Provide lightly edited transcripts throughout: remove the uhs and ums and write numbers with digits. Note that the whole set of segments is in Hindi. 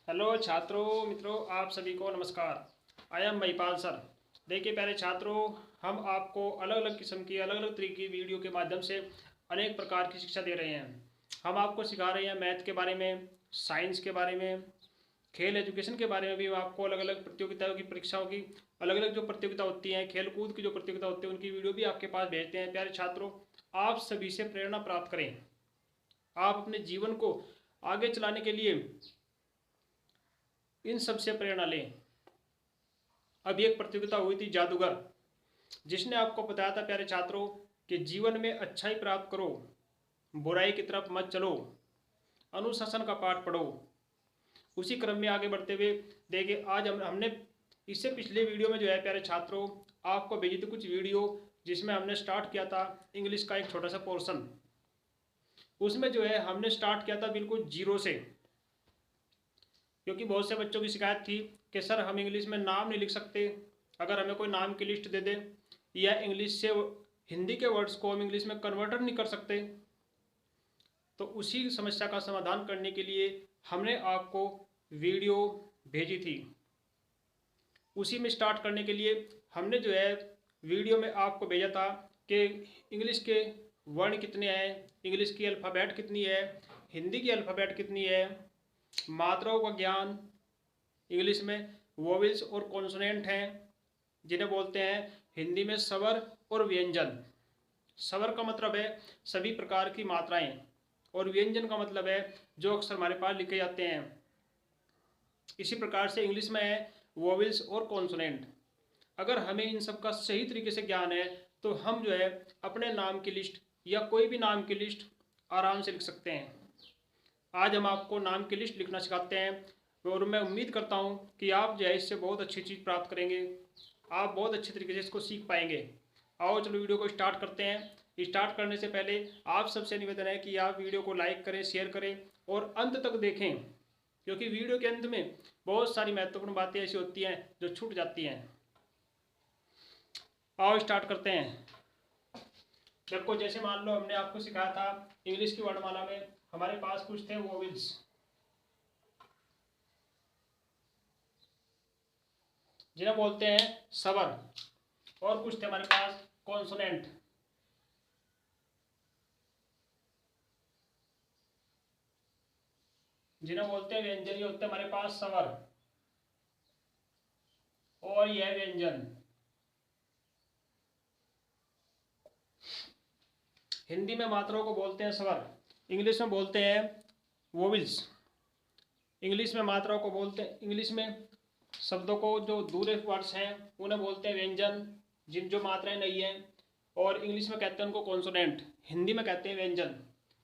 हेलो छात्रों मित्रों, आप सभी को नमस्कार। I am Mahipal sir. देखिए प्यारे छात्रों, हम आपको अलग अलग किस्म की अलग अलग तरीके की वीडियो के माध्यम से अनेक प्रकार की शिक्षा दे रहे हैं। हम आपको सिखा रहे हैं मैथ के बारे में, साइंस के बारे में, खेल एजुकेशन के बारे में भी। हम आपको अलग अलग प्रतियोगिताओं की परीक्षाओं की अलग अलग जो प्रतियोगिता होती हैं, खेल कूद की जो प्रतियोगिता होती है, उनकी वीडियो भी आपके पास भेजते हैं। प्यारे छात्रों, आप सभी से प्रेरणा प्राप्त करें। आप अपने जीवन को आगे चलाने के लिए इन सब से प्रेरणा लें। अभी एक प्रतियोगिता हुई थी जादूगर, जिसने आपको बताया था प्यारे छात्रों कि जीवन में अच्छाई प्राप्त करो, बुराई की तरफ मत चलो, अनुशासन का पाठ पढ़ो। उसी क्रम में आगे बढ़ते हुए देखिए, आज हमने इससे पिछले वीडियो में जो है प्यारे छात्रों आपको भेजी थी कुछ वीडियो, जिसमें हमने स्टार्ट किया था इंग्लिश का एक छोटा सा पोर्शन। उसमें जो है हमने स्टार्ट किया था बिल्कुल जीरो से, क्योंकि बहुत से बच्चों की शिकायत थी कि सर हम इंग्लिश में नाम नहीं लिख सकते, अगर हमें कोई नाम की लिस्ट दे दे, या इंग्लिश से हिंदी के वर्ड्स को हम इंग्लिश में कन्वर्टर नहीं कर सकते। तो उसी समस्या का समाधान करने के लिए हमने आपको वीडियो भेजी थी। उसी में स्टार्ट करने के लिए हमने जो है वीडियो में आपको भेजा था कि इंग्लिश के वर्ण कितने हैं, इंग्लिश की अल्फ़ाबेट कितनी है, हिंदी की अल्फ़ाबेट कितनी है, मात्राओं का ज्ञान, इंग्लिश में वोवेल्स और कॉन्सोनेंट हैं जिन्हें बोलते हैं हिंदी में स्वर और व्यंजन। स्वर का मतलब है सभी प्रकार की मात्राएं, और व्यंजन का मतलब है जो अक्सर हमारे पास लिखे जाते हैं। इसी प्रकार से इंग्लिश में है वोवेल्स और कॉन्सोनेंट। अगर हमें इन सब का सही तरीके से ज्ञान है तो हम जो है अपने नाम की लिस्ट या कोई भी नाम की लिस्ट आराम से लिख सकते हैं। आज हम आपको नाम की लिस्ट लिखना सिखाते हैं, और मैं उम्मीद करता हूं कि आप जो है इससे बहुत अच्छी चीज़ प्राप्त करेंगे, आप बहुत अच्छे तरीके से इसको सीख पाएंगे। आओ चलो वीडियो को स्टार्ट करते हैं। स्टार्ट करने से पहले आप सबसे निवेदन है कि आप वीडियो को लाइक करें, शेयर करें और अंत तक देखें, क्योंकि वीडियो के अंत में बहुत सारी महत्वपूर्ण बातें ऐसी होती हैं जो छूट जाती हैं। आओ स्टार्ट करते हैं। देखो, जैसे मान लो हमने आपको सिखाया था इंग्लिश की वर्णमाला में हमारे पास कुछ थे वोवेल्स, जिन्हें बोलते हैं स्वर, और कुछ थे हमारे पास कॉन्सोनेंट, जिन्हें बोलते हैं व्यंजन। ये होते हैं हमारे पास स्वर और यह व्यंजन। हिंदी में मात्राओं को बोलते हैं स्वर, इंग्लिश में बोलते हैं वोवेल्स। इंग्लिश में मात्राओं को बोलते हैं, इंग्लिश में शब्दों को जो दूसरे वर्ड्स हैं उन्हें बोलते हैं व्यंजन, जिन जो मात्राएं नहीं हैं, और इंग्लिश में कहते हैं उनको कॉन्सोनेंट, हिंदी में कहते हैं व्यंजन।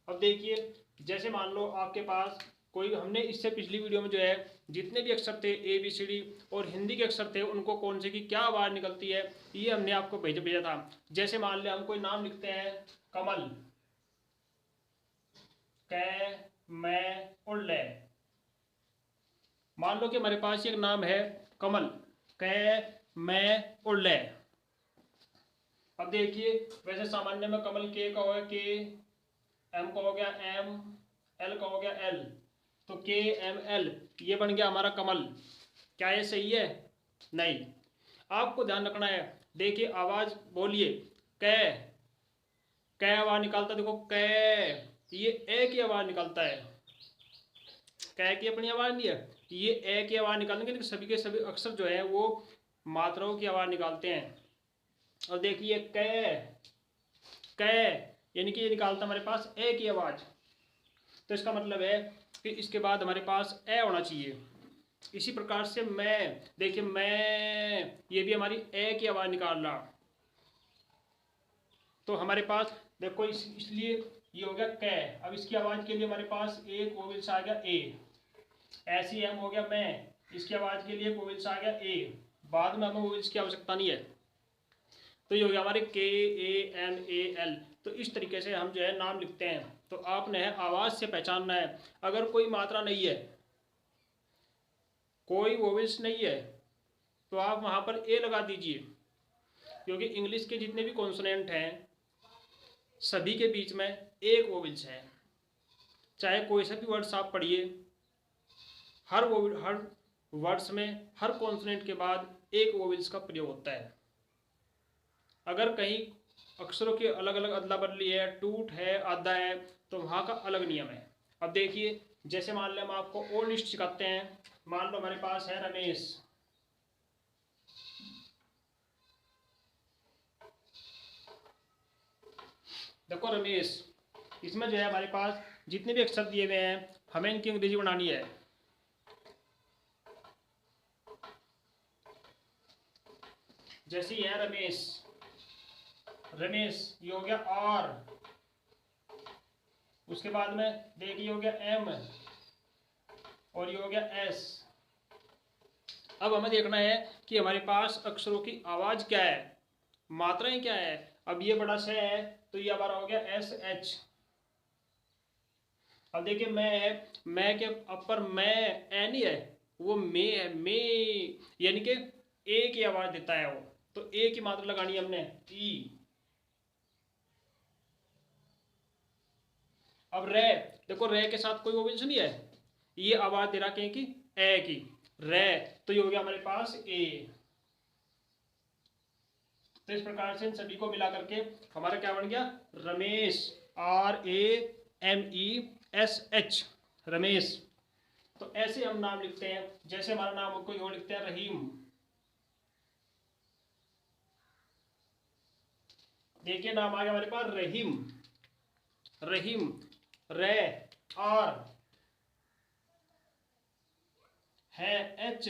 अब देखिए, जैसे मान लो आपके पास कोई, हमने इससे पिछली वीडियो में जो है जितने भी अक्षर थे ABCD और हिंदी के अक्षर थे उनको कौन से की क्या आवाज़ निकलती है ये हमने आपको भेजा था। जैसे मान लें हम कोई नाम लिखते हैं कमल, कै, मैं और ले। मान लो कि हमारे पास एक नाम है कमल, कै, मैं और ले। अब देखिए, वैसे सामान्य में कमल के का हो गया के, एम का हो गया एम, एल का हो गया एल, तो KML ये बन गया हमारा कमल। क्या ये सही है? नहीं। आपको ध्यान रखना है। देखिए आवाज बोलिए, कै, कै आवाज निकालता, देखो कै, ये ए की आवाज निकालता है। कै की अपनी आवाज नहीं है, ये ए की आवाज निकालने के सभी के सभी अक्षर जो है वो मात्राओं की आवाज निकालते हैं। और देखिए कै, कै यानी कि ये निकालता हमारे पास ए की आवाज। तो इसका मतलब है कि इसके बाद हमारे पास ए होना चाहिए। इसी प्रकार से मैं, देखिए मैं, ये भी हमारी ए की आवाज निकाल रहा। तो हमारे पास देखो इसलिए ये हो गया कै। अब इसकी आवाज के लिए हमारे पास एक वोवेल्स आ गया ए। ऐसी एम हो गया मैं, इसकी आवाज के लिए वोवेल्स आ गया ए। बाद में हमें वोवेल्स की आवश्यकता नहीं है। तो ये हो गया हमारे KAMAL। तो इस तरीके से हम जो है नाम लिखते हैं। तो आपने आवाज से पहचानना है। अगर कोई मात्रा नहीं है, कोई वोवेल्स नहीं है, तो आप वहां पर ए लगा दीजिए, क्योंकि इंग्लिश के जितने भी कॉन्सोनेंट हैं सभी के बीच में एक वोवेल्स है। चाहे कोई सा भी वर्ड्स आप पढ़िए, हर वर्ड्स में हर कॉन्सोनेंट के बाद एक वोवेल्स का प्रयोग होता है। अगर कहीं अक्षरों की अलग अलग अदला बदली है, टूट है, आधा है, तो वहाँ का अलग नियम है। अब देखिए, जैसे मान लें हम आपको और लिस्ट सिखाते हैं। मान लो हमारे पास है रमेश, देखो रमेश, इसमें जो है हमारे पास जितने भी अक्षर दिए हुए हैं हमें इनकी अंग्रेजी बनानी है। जैसे ये है रमेश, रमेश ये हो गया आर, उसके बाद में देखिए हो गया एम, और ये हो गया एस। अब हमें देखना है कि हमारे पास अक्षरों की आवाज क्या है, मात्राएं क्या है। अब ये बड़ा स है तो ये हमारा हो गया एस एच। अब देखिए मैं के अपर मैं ए नहीं है, वो मे है, मे, यानी कि ए की आवाज देता है वो, तो ए की मात्रा लगानी है हमने ई। अब रे, देखो रे के साथ कोई वोवेल्स नहीं है, ये आवाज दे रहा है कि ए की, रे, तो ये हो गया हमारे पास ए। तो इस प्रकार से इन सभी को मिला करके हमारा क्या बन गया, Ramesh, R A M E S H, Ramesh. तो ऐसे हम नाम लिखते हैं। जैसे हमारा नाम कोई और लिखते हैं रहीम, देखिए नाम आ गया हमारे पास रहीम, रहीम, रे आर है एच,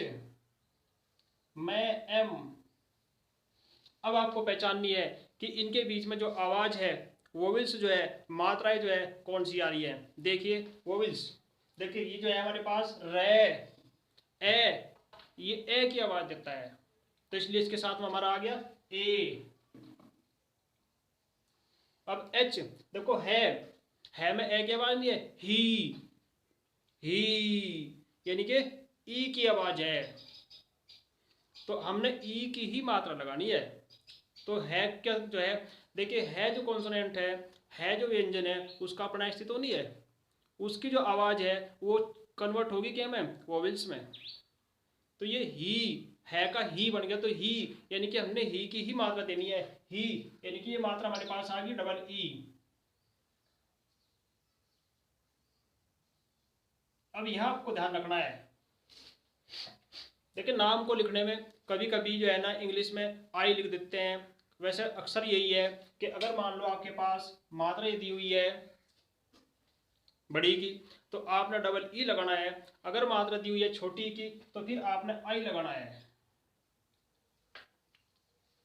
मैं एम। अब आपको पहचाननी है कि इनके बीच में जो आवाज है, वोवेल्स जो है, मात्राएं जो है कौन सी आ रही है। देखिए वोवेल्स, देखिए ये जो है हमारे पास रे, ए, ये ए की आवाज देता है, तो इसलिए इसके साथ में हमारा आ गया ए। अब एच, देखो है में ए की आवाज नहीं है, ही, यानी कि ई की आवाज है, तो हमने ई की ही मात्रा लगानी है। तो है क्या जो है, देखिए है जो कॉन्सोनेंट है जो व्यंजन है, उसका अपना अस्तित्व नहीं है, उसकी जो आवाज है वो कन्वर्ट होगी क्या में, वोवेल्स में। तो ये ही है का ही बन गया, तो ही यानी कि हमने ही की ही मात्रा देनी है, ही यानी कि ये मात्रा हमारे पास आ गई डबल ई। अब यह आपको ध्यान रखना है, देखिए नाम को लिखने में कभी कभी जो है ना इंग्लिश में आई लिख देते हैं, वैसे अक्सर यही है कि अगर मान लो आपके पास मात्रा दी हुई है बड़ी की, तो आपने डबल ई लगाना है। अगर मात्रा दी हुई है छोटी की, तो फिर आपने आई लगाना है।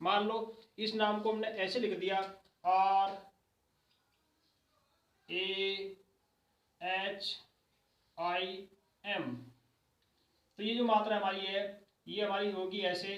मान लो इस नाम को हमने ऐसे लिख दिया, R A H I M, तो ये जो मात्रा हमारी है ये हमारी होगी ऐसे।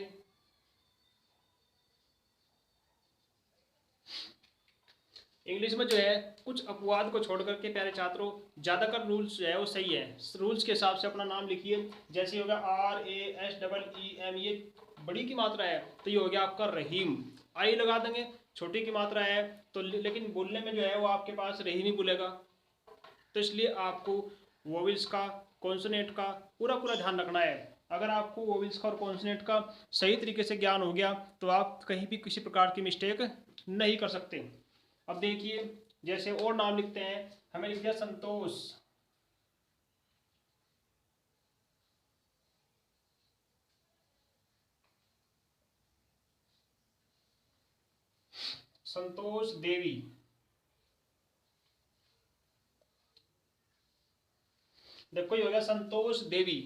इंग्लिश में जो है कुछ अपवाद को छोड़ करके प्यारे छात्रों ज्यादातर रूल्स जो है वो सही है। रूल्स के हिसाब से अपना नाम लिखिए। जैसे होगा R A H double E M, ये बड़ी की मात्रा है तो ये हो गया आपका रहीम, आई लगा देंगे। छोटी की मात्रा है तो लेकिन बोलने में जो है वो आपके पास रहीम ही बोलेगा। तो इसलिए आपको वोवेल्स का, कॉन्सोनेंट का पूरा ध्यान रखना है। अगर आपको वोवेल्स का और कॉन्सोनेंट का सही तरीके से ज्ञान हो गया तो आप कहीं भी किसी प्रकार की मिस्टेक नहीं कर सकते। अब देखिए जैसे और नाम लिखते हैं, हमें लिख दिया संतोष, संतोष देवी, देखो ये हो गया संतोष देवी,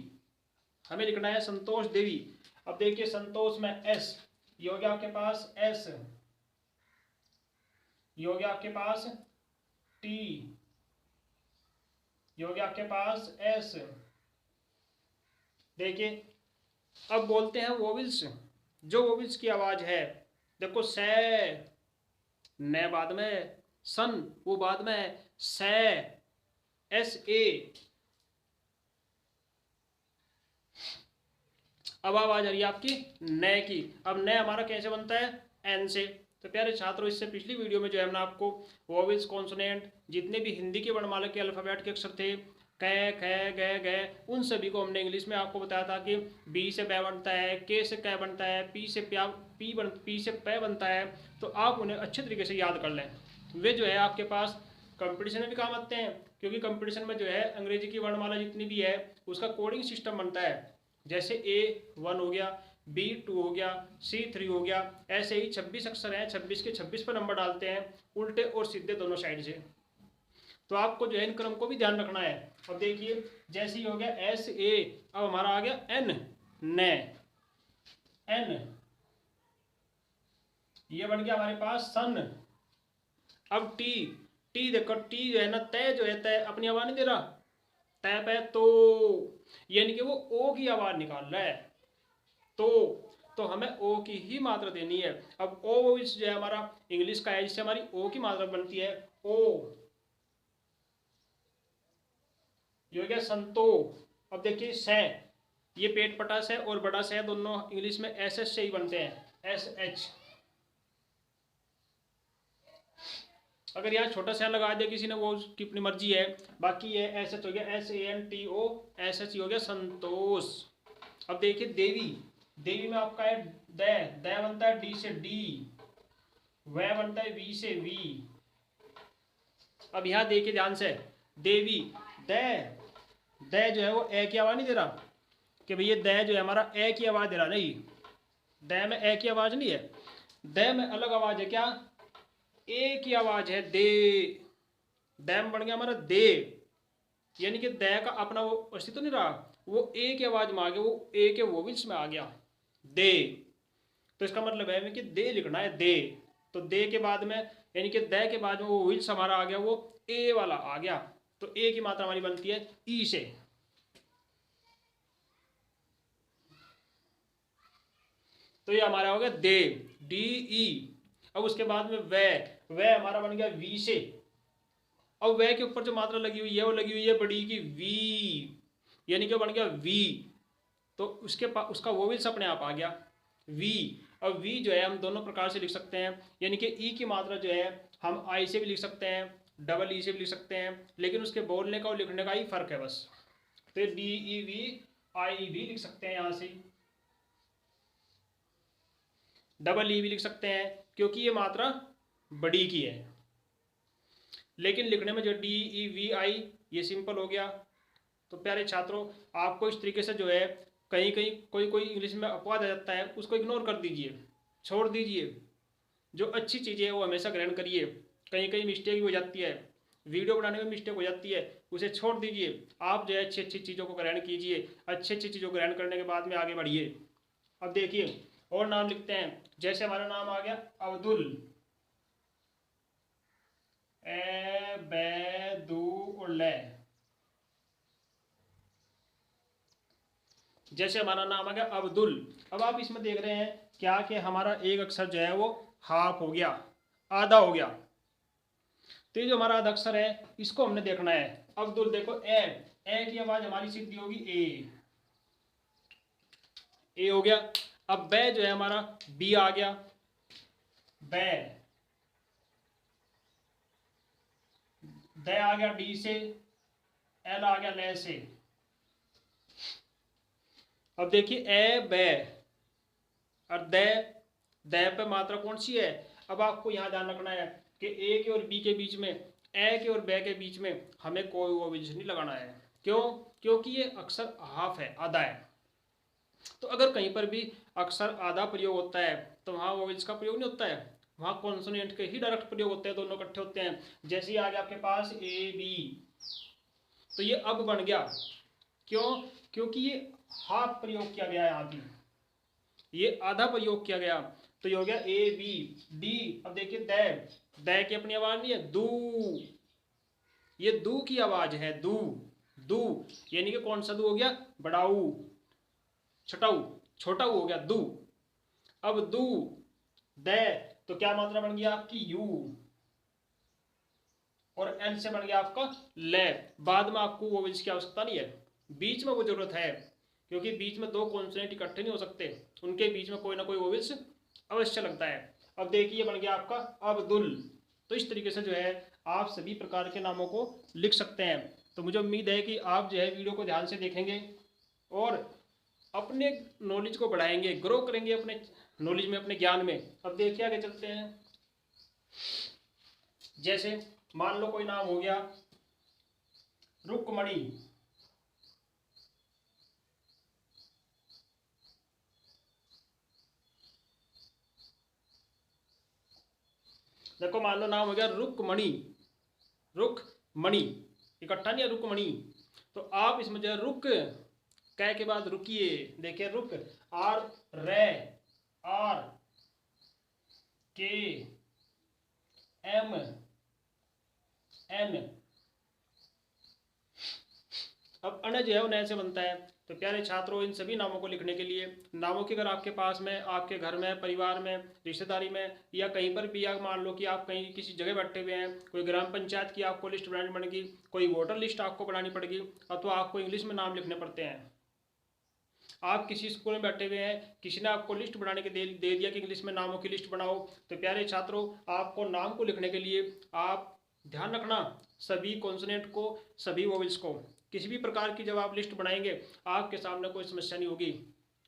हमें लिखना है संतोष देवी। अब देखिए संतोष में एस, ये हो गया आपके पास एस, ये हो गया आपके पास टी, ये हो गया आपके पास एस। देखिए अब बोलते हैं वोवेल्स, जो वोवेल्स की आवाज है, देखो से, न बाद में, सन वो बाद में है, से, एस ए। अब आवाज आ रही है आपकी न की। अब न हमारा कैसे बनता है, एन से। तो प्यारे छात्रों इससे पिछली वीडियो में जो है हमने आपको वोवेल्स, कॉन्सोनेंट, जितने भी हिंदी के वर्णमाला के अल्फाबेट के अक्षर थे, कै ख ग ग, उन सभी को हमने इंग्लिश में आपको बताया था कि बी से बै बनता है, के से कै बनता है, पी से पी से पै बनता है। तो आप उन्हें अच्छे तरीके से याद कर लें। वे जो है आपके पास कंपटीशन में भी काम आते हैं, क्योंकि कंपटीशन में जो है अंग्रेजी की वर्णमाला जितनी भी है उसका कोडिंग सिस्टम बनता है। जैसे A1 हो गया, B2 हो गया, C3 हो गया, ऐसे ही 26 अक्षर हैं, 26 के 26 पर नंबर डालते हैं, उल्टे और सीधे दोनों साइड से। तो आपको जो है इन क्रम को भी ध्यान रखना है। अब देखिए जैसे ही हो गया SA, अब हमारा आ गया N, ने, N, ये बन गया हमारे पास सन। अब T देखो, T जो है ना, तय जो है, तय अपनी आवाज नहीं दे रहा, तय पे तो, यानी कि वो ओ की आवाज निकाल रहा है। तो हमें ओ की ही मात्रा देनी है। अब ओ जो है हमारा इंग्लिश का है, जिससे हमारी ओ की मात्रा बनती है ओ, ये हो गया संतो। अब देखिए से, ये पेट पटा से और बड़ा से दोनों इंग्लिश में SS से ही बनते हैं, SH। अगर यहाँ छोटा सा लगा दिया किसी ने, वो उसकी अपनी मर्जी है। बाकी ये SH हो गया, SANTO, SH हो गया संतोष। अब देखिए देवी, देवी में आपका है द बनता है D से D, वह बनता है V से V। अब यहाँ देखिए ध्यान से, देवी, द जो है वो ए की आवाज नहीं दे रहा कि भैया द जो है हमारा ए की आवाज दे रहा, नहीं, द में ए की आवाज नहीं है, द में अलग आवाज है, क्या, ए की आवाज है, दे। द में बन गया हमारा दे, यानी कि द का अपना वो अस्तित्व नहीं रहा, वो ए की आवाज में आ गया, वो ए के वोवेल्स में आ गया, दे। तो इसका मतलब है कि दे लिखना है, दे। तो दे के बाद में, यानी कि द के बाद में वो वोवेल्स हमारा आ गया, वो ए वाला आ गया। तो ए की मात्रा हमारी बनती है ई से। तो ये हमारा हो गया दे, DE। अब उसके बाद में वह हमारा बन गया वी से। अब वह के ऊपर जो मात्रा लगी हुई है वो लगी हुई है बड़ी की वी, यानी कि बन गया वी। तो उसका वोवेल्स अपने आप आ गया वी। अब वी जो है हम दोनों प्रकार से लिख सकते हैं, यानी कि ई की मात्रा जो है हम आई से भी लिख सकते हैं, डबल ई से भी लिख सकते हैं, लेकिन उसके बोलने का और लिखने का ही फर्क है बस। तो DEVI भी लिख सकते हैं, यहाँ से डबल ई भी लिख सकते हैं, क्योंकि ये मात्रा बड़ी की है। लेकिन लिखने में जो DEVI ये सिंपल हो गया। तो प्यारे छात्रों, आपको इस तरीके से जो है कहीं कहीं कोई इंग्लिश में अपवाद आ जाता है, उसको इग्नोर कर दीजिए, छोड़ दीजिए। जो अच्छी चीज़ें हैं वो हमेशा ग्रहण करिए। कहीं कहीं मिस्टेक भी हो जाती है, वीडियो बनाने में मिस्टेक हो जाती है, उसे छोड़ दीजिए। आप जो है अच्छी अच्छी चीज़ों को ग्रहण कीजिए, अच्छी अच्छी चीज़ों को ग्रहण करने के बाद में आगे बढ़िए। अब देखिए और नाम लिखते हैं। जैसे हमारा नाम आ गया अब्दुल, ए बे दू और ले। जैसे हमारा नाम आ गया अब्दुल। अब आप इसमें देख रहे हैं क्या कि हमारा एक अक्षर जो है वो हाफ हो गया, आधा हो गया। तो ये जो हमारा आधा अक्षर है इसको हमने देखना है। अब्दुल देखो, ए की आवाज हमारी सीधी होगी ए हो गया। अब बै जो है हमारा बी आ गया, बै। द आ गया डी से, एल आ गया ले से। अब देखिए ए बै और द पे मात्रा कौन सी है। अब आपको यहां ध्यान रखना है कि ए के और बी के बीच में, ए के और बै के बीच में हमें कोई वोवेल्स नहीं लगाना है। क्यों? क्योंकि ये अक्षर हाफ है, आधा है। तो अगर कहीं पर भी अक्षर आधा प्रयोग होता है तो वहां वोवेल्स का प्रयोग नहीं होता है, वहां कॉन्सोनेंट के ही डायरेक्ट प्रयोग होते हैं, दोनों इकट्ठे होते हैं। जैसे ही आ गया आपके पास ए बी, तो ये अब बन गया। क्यों? क्योंकि ये हाफ प्रयोग किया गया है, यहाँ भी ये आधा प्रयोग किया गया। तो ये हो गया ए बी डी। अब देखिए द की अपनी आवाज नहीं है, दू, ये दू की आवाज है, दू। दू यानी कि कौन सा दू हो गया, बड़ाऊ, छटाऊ, छोटा हो गया दू। अब दू द, तो क्या मात्रा बन गया आपकी यू, और एल से बन गया आपका ले। बाद में आपको वोवेल्स की आवश्यकता नहीं है, बीच में वो जरूरत है, क्योंकि बीच में दो कॉन्सोनेंट इकट्ठे नहीं हो सकते, उनके बीच में कोई ना कोई वोवेल्स अवश्य लगता है। अब देखिए बन गया आपका अब्दुल। तो इस तरीके से जो है आप सभी प्रकार के नामों को लिख सकते हैं। तो मुझे उम्मीद है कि आप जो है वीडियो को ध्यान से देखेंगे और अपने नॉलेज को बढ़ाएंगे, ग्रो करेंगे अपने नॉलेज में, अपने ज्ञान में। अब देखिए आगे चलते हैं। जैसे मान लो कोई नाम हो गया रुक्मणी। देखो मान लो नाम हो गया रुक्मणी, रुक्मणी इकट्ठा नहीं है, रुक्मणी। तो आप इसमें जो है रुक कै के बाद रुकिए। देखिए रुक, आर रे, आर के एम एन। अब अन जो है वो नए से बनता है। तो प्यारे छात्रों, इन सभी नामों को लिखने के लिए, नामों की अगर आपके पास में, आपके घर में, परिवार में, रिश्तेदारी में या कहीं पर भी, या मान लो कि आप कहीं किसी जगह बैठे हुए हैं, कोई ग्राम पंचायत की आपको लिस्ट बनानी पड़ेगी, कोई वोटर लिस्ट आपको बनानी पड़ेगी, अथवा आपको इंग्लिश में नाम लिखने पड़ते हैं। आप किसी स्कूल में बैठे हुए हैं, किसी ने आपको लिस्ट बनाने के दे दिया कि इंग्लिश में नामों की लिस्ट बनाओ। तो प्यारे छात्रों, आपको नाम को लिखने के लिए आप ध्यान रखना सभी कॉन्सोनेंट को, सभी वोवेल्स को। किसी भी प्रकार की जब आप लिस्ट बनाएंगे आपके सामने कोई समस्या नहीं होगी।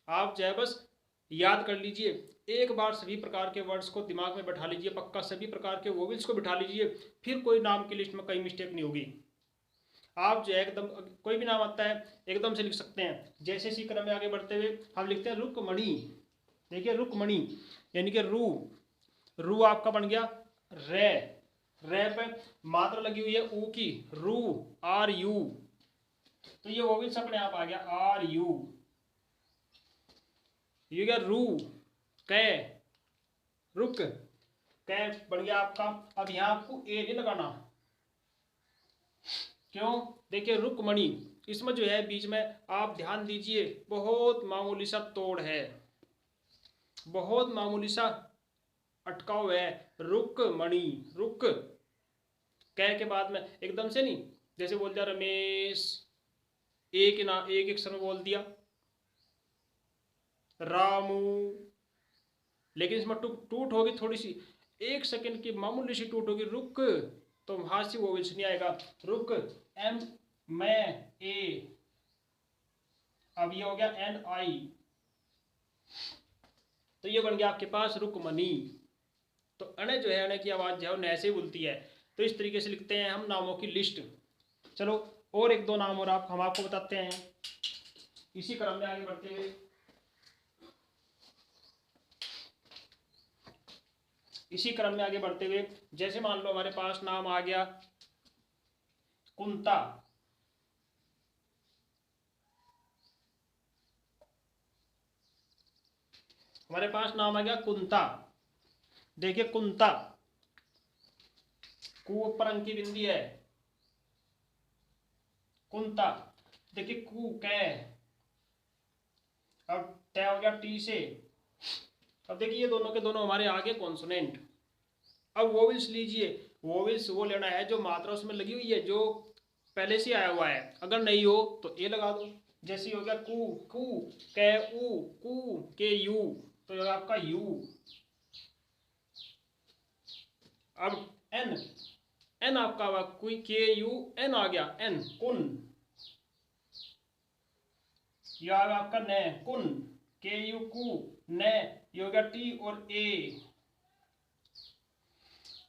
आप जो है बस याद कर लीजिए, एक बार सभी प्रकार के वर्ड्स को दिमाग में बैठा लीजिए, पक्का सभी प्रकार के वोवेल्स को बिठा लीजिए, फिर कोई नाम की लिस्ट में कहीं मिस्टेक नहीं होगी। आप जो है एकदम कोई भी नाम आता है एकदम से लिख सकते हैं। जैसे इसी क्रम में आगे बढ़ते हुए हम लिखते हैं रुक्मणी। देखिए रुक्मणी यानी कि रू, रू आपका बन गया रे, रे पे मात्रा लगी हुई है ऊ की, रू, आर यू। तो ये वोवेल्स अपने आप आ गया, आर यू। ये गया रू, कै, रुक, कै बन गया आपका। अब यहां आपको ए नहीं लगाना, क्यों? देखिए रुक्मणी, इसमें जो है बीच में आप ध्यान दीजिए, बहुत मामूली सा तोड़ है, बहुत मामूली सा अटकाव है। रुक्मणी, रुक कै के बाद में एकदम से नहीं, जैसे बोल दिया रमेश, एक ना एक अक्षर में बोल दिया रामू, लेकिन इसमें टूट होगी थोड़ी सी, 1 सेकंड की मामूली सी टूट होगी, रुक, तो वहां से वोवेल्स नहीं आएगा। रुक, एम, मैं, ए, अब ये हो गया एन आई, तो ये बन गया आपके पास रुक्मणी। तो अने जो है, अने की आवाज जो है न ऐसे बोलती है। तो इस तरीके से लिखते हैं हम नामों की लिस्ट। चलो और एक दो नाम और हम आपको बताते हैं इसी क्रम में आगे बढ़ते हुए। इसी क्रम में आगे बढ़ते हुए जैसे मान लो हमारे पास नाम आ गया कुंता। हमारे पास नाम आ गया कुंता। देखिए कुंता, कु ऊपर अंकी बिंदी है, कुंता। देखिए कु कै, अब तय हो गया टी से। अब देखिए ये दोनों के दोनों हमारे आगे कॉन्सोनेंट। अब वोवेल्स लीजिए, वोवेल्स वो लेना है जो मात्रा उसमें लगी हुई है, जो पहले से आया हुआ है। अगर नहीं हो तो ए लगा दो। जैसे हो गया कु, कु कै उ, कु के यू, तो ये आपका यू। अब एन, एन आपका हुआ कोई के यू एन आ गया, एन कुन। ये आ गया आपका ने, कुन, के यू कु, ने, ये हो गया टी और ए,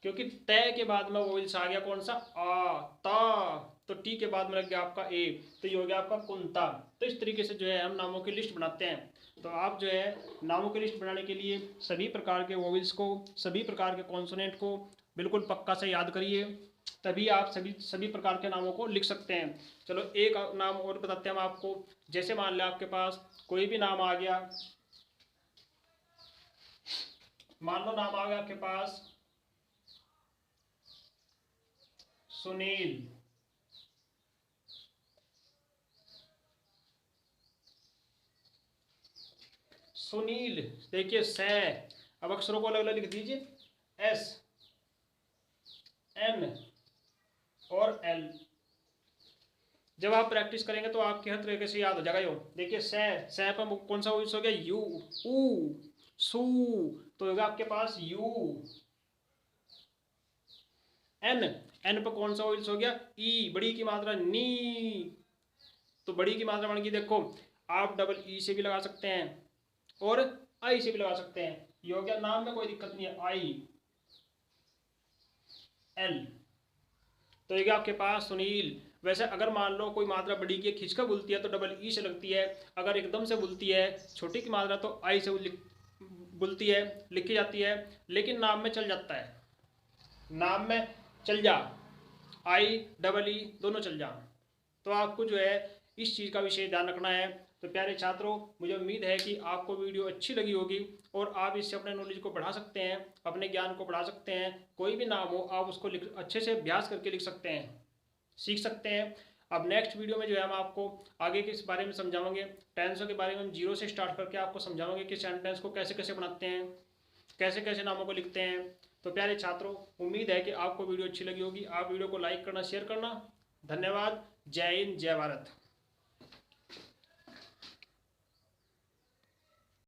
क्योंकि तय के बाद में वोवेल्स आ गया कौन सा, आ, ता, तो टी के बाद में लग गया आपका ए, तो ये हो गया आपका कुंता। तो इस तरीके से जो है हम नामों की लिस्ट बनाते हैं। तो आप जो है नामों की लिस्ट बनाने के लिए सभी प्रकार के वोवेल्स को, सभी प्रकार के कॉन्सोनेंट को बिल्कुल पक्का से याद करिए, तभी आप सभी प्रकार के नामों को लिख सकते हैं। चलो एक नाम और बताते हैं हम आपको। जैसे मान लें आपके पास कोई भी नाम आ गया, मान लो नाम आ गया आपके पास सुनील। सुनील, देखिए से, अब अक्षरों को अलग अलग लिख दीजिए, एस, एन और एल। जब आप प्रैक्टिस करेंगे तो आपके हर तरीके से याद हो जाएगा। यो देखिए से पर कौन सा वॉइस हो गया, यू, ऊ, सू, तो होगा आपके पास यू। एन, एन पर कौन सा ओइल्स हो गया? ई। बड़ी की मात्रा नी, तो बड़ी की मात्रा बन गई, देखो आप डबल ई से भी लगा सकते हैं और आई से भी लगा सकते हैं, ये हो गया, नाम में कोई दिक्कत नहीं है, आई एल। तो ये आपके पास सुनील। वैसे अगर मान लो कोई मात्रा बड़ी की खिंचकर बुलती है तो डबल ई से लगती है, अगर एकदम से बुलती है छोटी की मात्रा तो आई से बुलती है, लिखी जाती है, लेकिन नाम में चल जाता है, नाम में चल जा, आई डबल ई दोनों चल जा। तो आपको जो है इस चीज़ का विशेष ध्यान रखना है। तो प्यारे छात्रों, मुझे उम्मीद है कि आपको वीडियो अच्छी लगी होगी और आप इससे अपने नॉलेज को बढ़ा सकते हैं, अपने ज्ञान को बढ़ा सकते हैं। कोई भी नाम हो आप उसको अच्छे से अभ्यास करके लिख सकते हैं, सीख सकते हैं। अब नेक्स्ट वीडियो में जो है हम आपको आगे के इस बारे में समझाएंगे, टेंसों के बारे में हम जीरो से स्टार्ट करके आपको समझाएंगे कि सेंटेंस को कैसे कैसे बनाते हैं, कैसे कैसे नामों को लिखते हैं। तो प्यारे छात्रों, उम्मीद है कि आपको वीडियो अच्छी लगी होगी। आप वीडियो को लाइक करना, शेयर करना। धन्यवाद। जय हिंद, जय भारत।